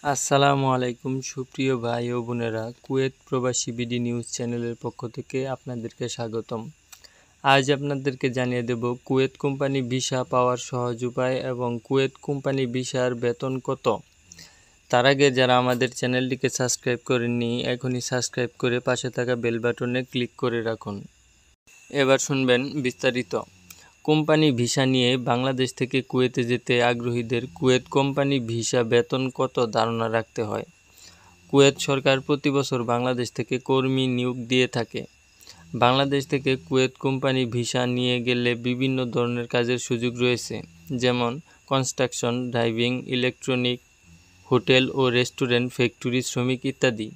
আসসালামু আলাইকুম সুপ্রিয় ভাই ও বোনেরা, কুয়েত প্রবাসী বিডি নিউজ চ্যানেলের পক্ষ থেকে আপনাদেরকে স্বাগতম। আজ আপনাদেরকে জানিয়ে দেব কুয়েত কোম্পানি ভিসা পাওয়ার সহজ উপায় এবং কুয়েত কোম্পানি ভিসার বেতন কত। তার আগে যারা আমাদের চ্যানেলটিকে সাবস্ক্রাইব করেননি, এখনই সাবস্ক্রাইব করে পাশে থাকা বেল বাটনে ক্লিক করে রাখুন। এবার শুনবেন বিস্তারিত। কোম্পানি ভিসা নিয়ে বাংলাদেশ থেকে কুয়েতে যেতে আগ্রহীদের কুয়েত কোম্পানি ভিসা বেতন কত ধারণা রাখতে হয়। কুয়েত সরকার প্রতি বছর বাংলাদেশ থেকে কর্মী নিয়োগ দিয়ে থাকে। বাংলাদেশ থেকে কুয়েত কোম্পানি ভিসা নিয়ে গেলে বিভিন্ন ধরনের কাজের সুযোগ রয়েছে, যেমন কনস্ট্রাকশন, ড্রাইভিং, ইলেকট্রনিক, হোটেল ও রেস্টুরেন্ট, ফ্যাক্টরি শ্রমিক ইত্যাদি।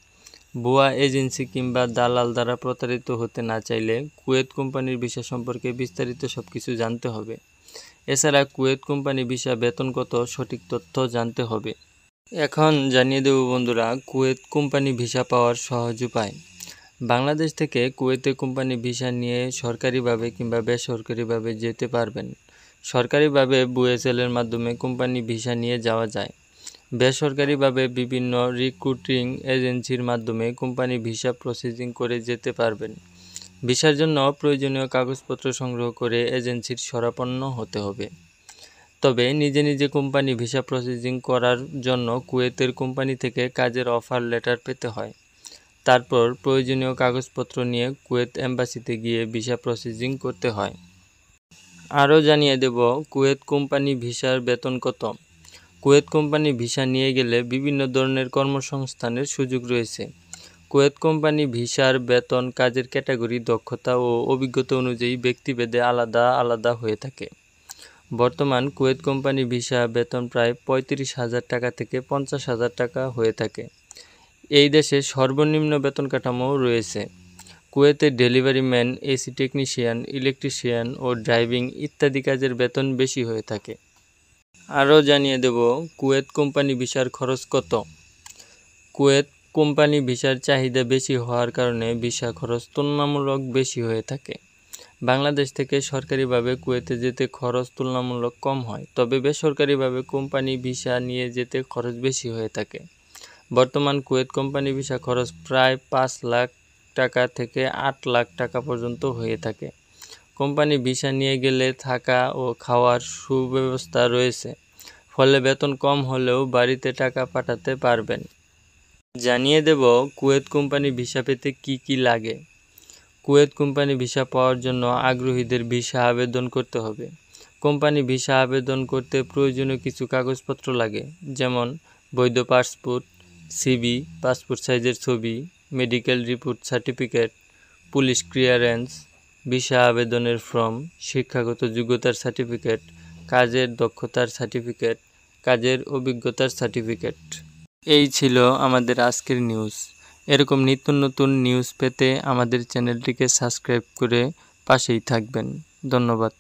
ভুয়া এজেন্সি কিংবা দালাল দ্বারা প্রতারিত হতে না চাইলে কুয়েত কোম্পানির ভিসা সম্পর্কে বিস্তারিত সবকিছু জানতে হবে। এছাড়া কুয়েত কোম্পানি ভিসা বেতন কত সঠিক তথ্য জানতে হবে। এখন জানিয়ে দেব বন্ধুরা, কুয়েত কোম্পানি ভিসা পাওয়ার সহজ উপায়। বাংলাদেশ থেকে কুয়েতে কোম্পানি ভিসা নিয়ে সরকারিভাবে কিংবা বেসরকারিভাবে যেতে পারবেন। সরকারিভাবে বুয়েসেলের মাধ্যমে কোম্পানি ভিসা নিয়ে যাওয়া যায়। বেসরকারিভাবে বিভিন্ন রিক্রুটিং এজেন্সির মাধ্যমে কোম্পানি ভিসা প্রসেসিং করে যেতে পারবেন। ভিসার জন্য প্রয়োজনীয় কাগজপত্র সংগ্রহ করে এজেন্সির শরণাপন্ন হতে হবে। তবে নিজে নিজে কোম্পানি ভিসা প্রসেসিং করার জন্য কুয়েতের কোম্পানি থেকে কাজের অফার লেটার পেতে হয়। তারপর প্রয়োজনীয় কাগজপত্র নিয়ে কুয়েত এম্বাসিতে গিয়ে ভিসা প্রসেসিং করতে হয়। আরও জানিয়ে দেব কুয়েত কোম্পানি ভিসার বেতন কত। কুয়েত কোম্পানি ভিসা নিয়ে গেলে বিভিন্ন ধরনের কর্মসংস্থানের সুযোগ রয়েছে। কুয়েত কোম্পানি ভিসার বেতন কাজের ক্যাটাগরি, দক্ষতা ও অভিজ্ঞতা অনুযায়ী ব্যক্তিভেদে আলাদা আলাদা হয়ে থাকে। বর্তমান কুয়েত কোম্পানি ভিসা বেতন প্রায় 35,000 টাকা থেকে 50,000 টাকা হয়ে থাকে। এই দেশে সর্বনিম্ন বেতন কাঠামোও রয়েছে। কুয়েতে delivery man, AC technician, electrician ও ড্রাইভিং ইত্যাদি কাজের বেতন বেশি হয়ে থাকে। আরও জানিয়ে দেব কুয়েত কোম্পানি ভিসার খরচ কত। কুয়েত কোম্পানি ভিসার চাহিদা বেশি হওয়ার কারণে ভিসা খরচ তুলনামূলক বেশি হয়ে থাকে। বাংলাদেশ থেকে সরকারিভাবে কুয়েতে যেতে খরচ তুলনামূলক কম হয়, তবে বেসরকারিভাবে কোম্পানি ভিসা নিয়ে যেতে খরচ বেশি হয়ে থাকে। বর্তমান কুয়েত কোম্পানি ভিসা খরচ প্রায় 5 লাখ টাকা থেকে 8 লাখ টাকা পর্যন্ত হয়ে থাকে। কোম্পানি ভিসা নিয়ে গেলে থাকা ও খাওয়ার সুব্যবস্থা রয়েছে, ফলে বেতন কম হলেও বাড়িতে টাকা পাঠাতে পারবেন। জানিয়ে দেব কুয়েত কোম্পানি ভিসা পেতে কি কি লাগে। কুয়েত কোম্পানি ভিসা পাওয়ার জন্য আগ্রহীদের ভিসা আবেদন করতে হবে। কোম্পানি ভিসা আবেদন করতে প্রয়োজনীয় কিছু কাগজপত্র লাগে, যেমন বৈধ পাসপোর্ট, সিভি, পাসপোর্ট সাইজের ছবি, medical report certificate, police clearance, visa আবেদনের ফর্ম, শিক্ষাগত যোগ্যতার সার্টিফিকেট, কাজের দক্ষতার সার্টিফিকেট, কাজের অভিজ্ঞতার সার্টিফিকেট। এই ছিল আমাদের আজকের নিউজ। এরকম নিত্য নতুন নিউজ পেতে আমাদের চ্যানেলটিকে সাবস্ক্রাইব করে পাশেই থাকবেন। ধন্যবাদ।